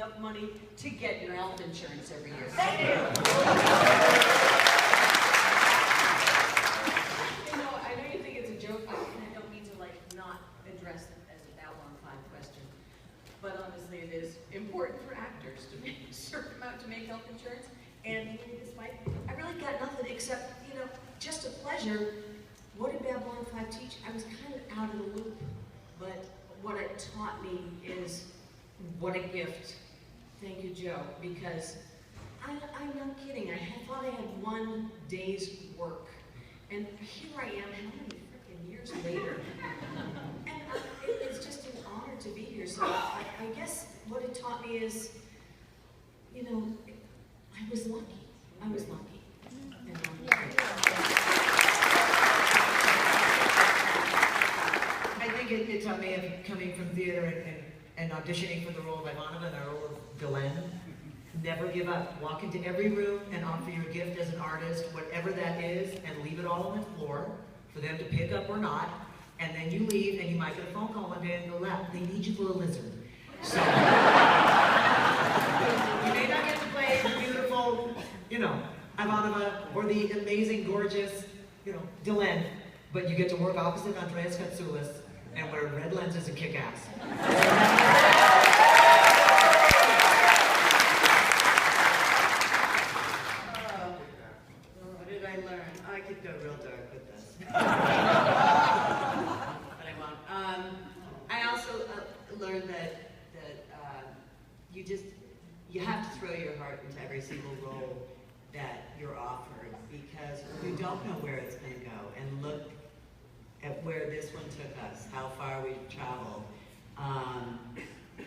up money to get your health insurance every year. Thank you. You know, I know you think it's a joke, and I don't mean to not address it as a Babylon 5 question, but honestly it is important for actors to make a certain amount to make health insurance, and despite, I really got nothing except, just a pleasure. What did Babylon 5 teach? I was kind of out of the loop, but what it taught me is what a gift. Thank you, Joe, because I'm not kidding. I thought I had one day's work, and here I am, how many freaking years later? And it's just an honor to be here. So I guess what it taught me is, I was lucky. I was lucky. And I think it taught me, coming from theater and auditioning for the role of Ivanova and the role of Delenn, never give up. Walk into every room and offer your gift as an artist, whatever that is, and leave it all on the floor for them to pick up or not. And then you leave, and you might get a phone call one day and go, "Left, they need you for a lizard." So you may not get to play the beautiful, Ivanova, or the amazing, gorgeous, Delenn, but you get to work opposite Andreas Katsoulis and wear red lenses and kick ass. What did I learn? I could go real dark with this. But I won't. I also learned that you have to throw your heart into every single role that you're offered, because you don't know where it's going to go. And look at where this one took us, how far we've traveled.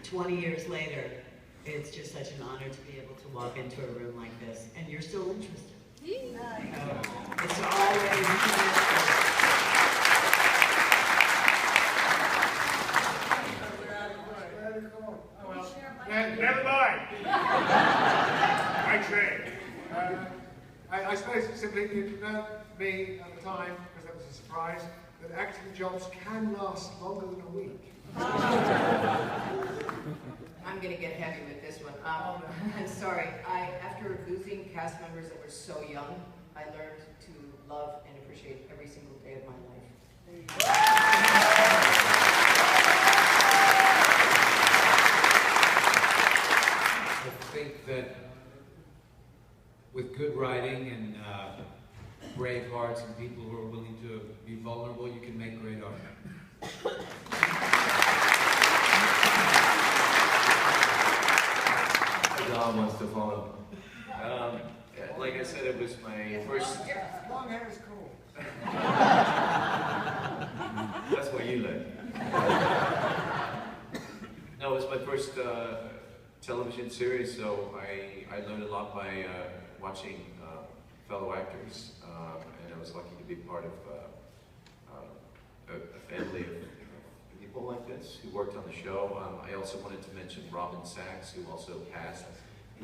20 years later, it's just such an honor to be able to walk into a room like this, and you're still interested. It's always Never mind. I trade. I suppose simply it turned out to me at the time, because that was a surprise, that acting jobs can last longer than a week. I'm going to get heavy with this one. I'm sorry. After losing cast members that were so young, I learned to love and appreciate every single day of my life. I think that with good writing and brave hearts and people who are willing to be vulnerable, you can make great art. Don wants to follow. Like I said, it was my first. Long hair is cool. That's what you like. No, it was my first television series, so I learned a lot by watching fellow actors, and I was lucky to be part of a family of people like this who worked on the show. I also wanted to mention Robin Sachs, who also passed.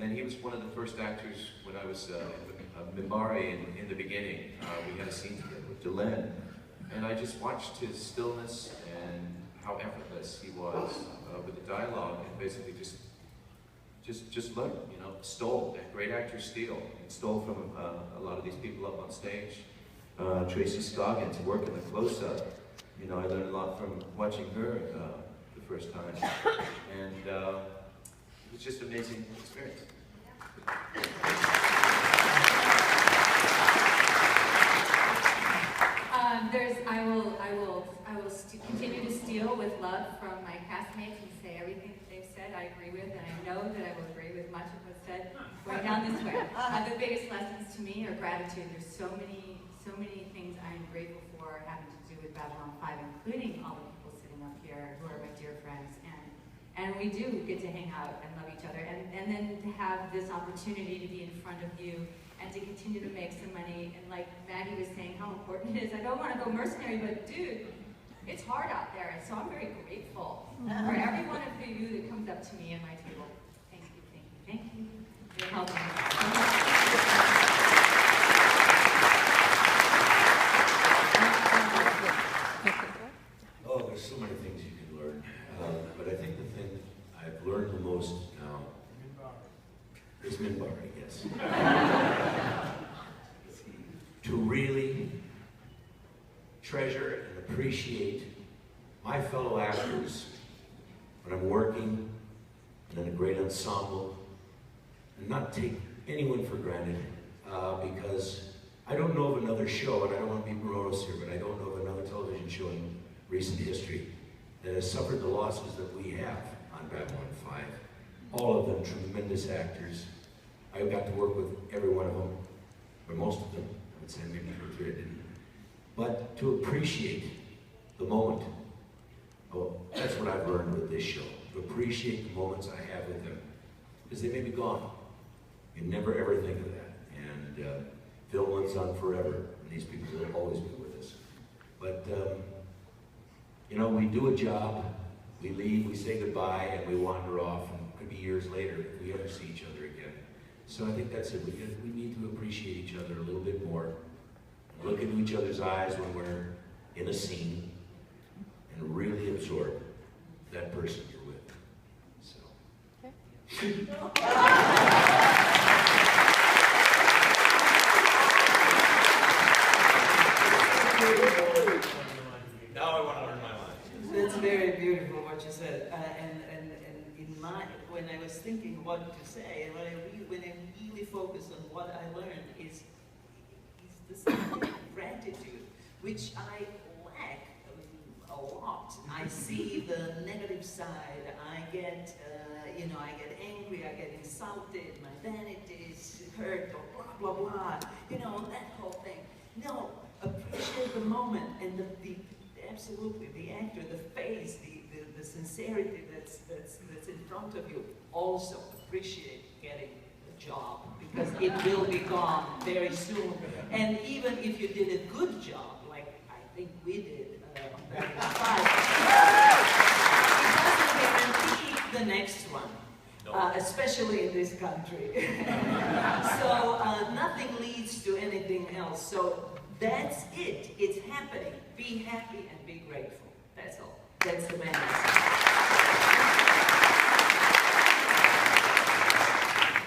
And he was one of the first actors when I was Mimbari in the beginning. We had a scene together with Delenn, and I just watched his stillness and how effortless he was with the dialogue, and basically just learned, stole. Great actors steal, and stole from a lot of these people up on stage. Tracy Scoggin, to work in the close-up. I learned a lot from watching her the first time, and it was just an amazing experience. I will continue to steal with love from my castmates and say everything that they've said I agree with, and I know that I will agree with much of what's said going down this way. The biggest lessons to me are gratitude. There's so many things I am grateful for having to do with Babylon 5, including all the people sitting up here who are my dear friends. And we do get to hang out and love each other. And then to have this opportunity to be in front of you and to continue to make some money. And like Maggie was saying, how important it is. I don't want to go mercenary, but dude, it's hard out there. And so I'm very grateful for every one of you that comes up to me at my table. Thank you, thank you, thank you. You're helping me. Oh, there's so many things you can learn, but I think the thing I've learned the most now treasure and appreciate my fellow actors when I'm working and in a great ensemble, and not take anyone for granted, because I don't know of another show, and I don't want to be morose here, but I don't know of another television show in recent history that has suffered the losses that we have on Babylon 5. All of them tremendous actors. I got to work with every one of them, or most of them. I would say maybe 2 or 3 I didn't. But to appreciate the moment, oh, that's what I've learned with this show. To appreciate the moments I have with them, because they may be gone. You never ever think of that. And film lives on forever, and these people will always be with us. But you know, we do a job, we leave, we say goodbye, and we wander off, and it could be years later if we ever see each other again. So I think that's it. We need to appreciate each other a little bit more. Look into each other's eyes when we're in a scene, and really absorb that person you're with. So. Now I want to learn my line. That's very beautiful what you said. And in my, when I was thinking what to say, and when I really focus on what I learned is the same gratitude, which I lack a lot. I see the negative side. I get, you know, I get angry. I get insulted. My vanity is hurt, or blah blah blah. You know, that whole thing. No, appreciate the moment and the absolutely the actor, the face, the sincerity that's in front of you. Also appreciate getting the job, because it will be gone very soon. And even if you did a good job, like I think we did on Babylon 5, it doesn't guarantee the next one, especially in this country. So nothing leads to anything else. So that's it. It's happening. Be happy and be grateful. That's all. That's the message.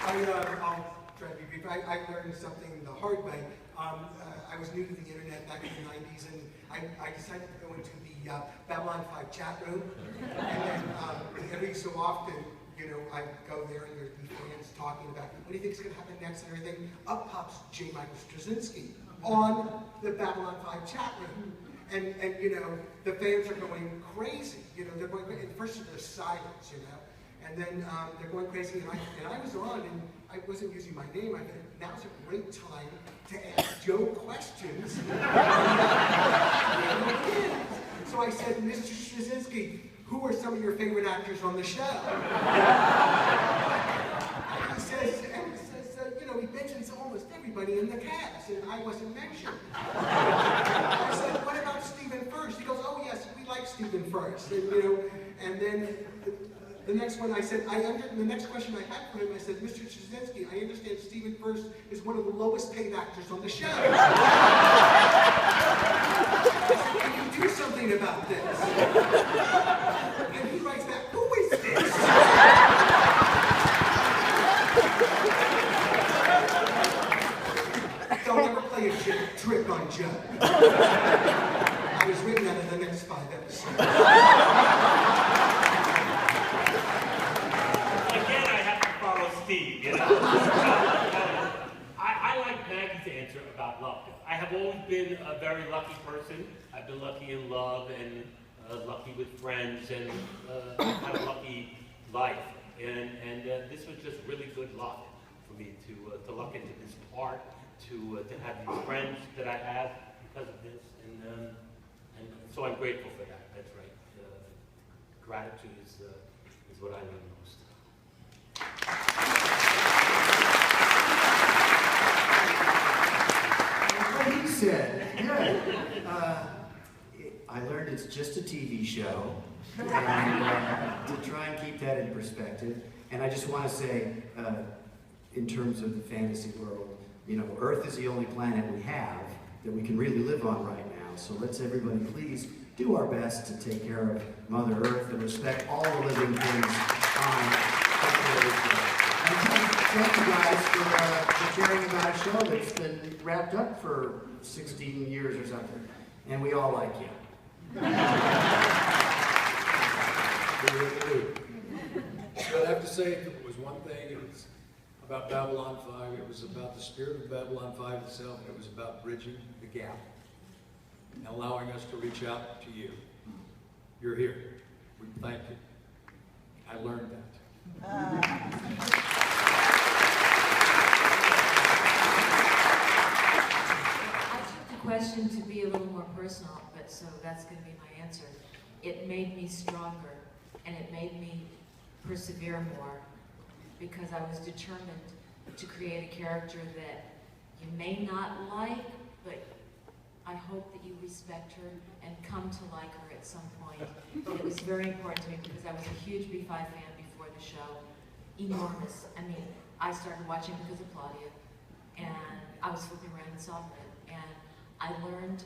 I'll try to be brief. I learned something the hard way. I was new to the internet back in the 90s, and I decided to go into the Babylon 5 chat room. And then every so often, you know, I go there and there's fans talking about what do you think is going to happen next and everything. Up pops J. Michael Straczynski on the Babylon 5 chat room. And you know, the fans are going crazy. You know, they're going crazy. At first there's silence, you know. And then they're going crazy, and I was on, and I wasn't using my name. I said, now's a great time to ask Joe questions. So I said, Mr. Straczynski, who are some of your favorite actors on the show? And he says, you know, he mentions almost everybody in the cast, and I wasn't mentioned. I said, what about Stephen First? He goes, oh yes, we like Stephen First. And you know, and then the next one I said, the next question I had for him, I said, Mr. Straczynski, I understand Stephen First is one of the lowest paid actors on the show. I said, can you do something about this? And he writes back, who is this? Don't ever play a trick on Joe. I was written out of the next 5 episodes. Steve, you know? I like Maggie's answer about love. I have always been a very lucky person. I've been lucky in love and lucky with friends and had a lucky life. And this was just really good luck for me to luck into this part, to have these friends that I have because of this. And so I'm grateful for that. That's right. Gratitude is what I learned most. What he said, good. I learned it's just a TV show, and to try and keep that in perspective. And I just want to say, in terms of the fantasy world, you know, Earth is the only planet we have that we can really live on right now. So let's everybody please do our best to take care of Mother Earth and respect all the living things on Earth. And thank you guys for caring about a show that's been wrapped up for 16 years or something. And we all like you. But I have to say, if it was one thing, it was about Babylon 5. It was about the spirit of Babylon 5 itself. And it was about bridging the gap and allowing us to reach out to you. You're here. We thank you. I learned that. I took the question to be a little more personal, but so that's going to be my answer. It made me stronger, and it made me persevere more, because I was determined to create a character that you may not like, but I hope that you respect her and come to like her at some point. It was very important to me because I was a huge B5 fan before the show. Enormous. I mean, I started watching because of Claudia, and I was flipping around and saw it. And I learned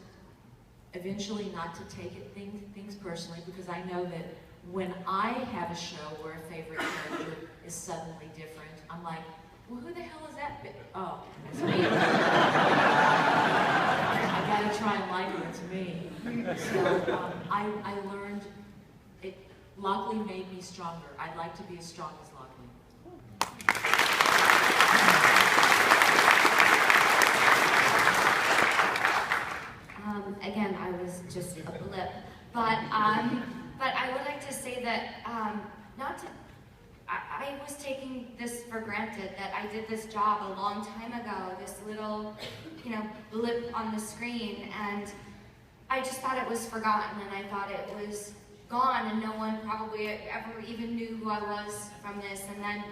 eventually not to take things personally, because I know that when I have a show where a favorite character is suddenly different, I'm like, well, who the hell is that? Oh, it's me. I gotta try and like her, it's me. So I learned, it Lockley made me stronger. I'd like to be as strong as Lockley. Again, I was just a blip, but I would like to say that I was taking this for granted, that I did this job a long time ago, this little, blip on the screen, and I just thought it was forgotten, and I thought it was gone, and no one probably ever even knew who I was from this. And then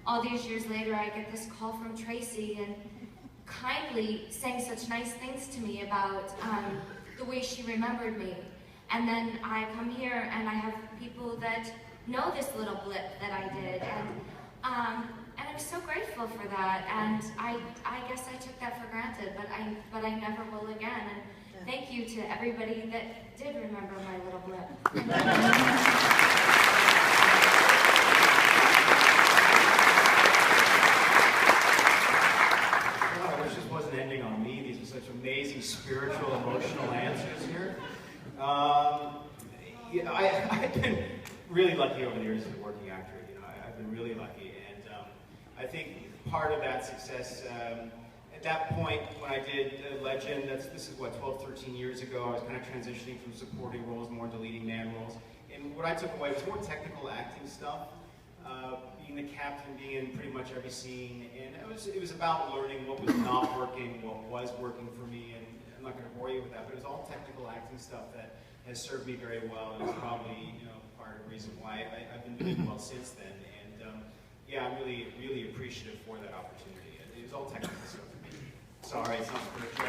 all these years later, I get this call from Tracy, and kindly saying such nice things to me about the way she remembered me. And then I come here and I have people that know this little blip that I did, and I'm so grateful for that. And I guess I took that for granted, but I never will again. And thank you to everybody that did remember my little blip. Ending on me. These are such amazing spiritual, emotional answers here. I've been really lucky over the years as a working actor. I've been really lucky, and I think part of that success, at that point when I did Legend, this is what, 12, 13 years ago, I was kind of transitioning from supporting roles more into leading man roles. And what I took away was more technical acting stuff. Being the captain, being in pretty much every scene, and it was about learning what was not working, what was working for me, and I'm not going to bore you with that, but it was all technical acting stuff that has served me very well, and it's probably part of the reason why I've been doing well since then. And yeah, I'm really, really appreciative for that opportunity. It was all technical stuff for me. Sorry, it's not spiritual.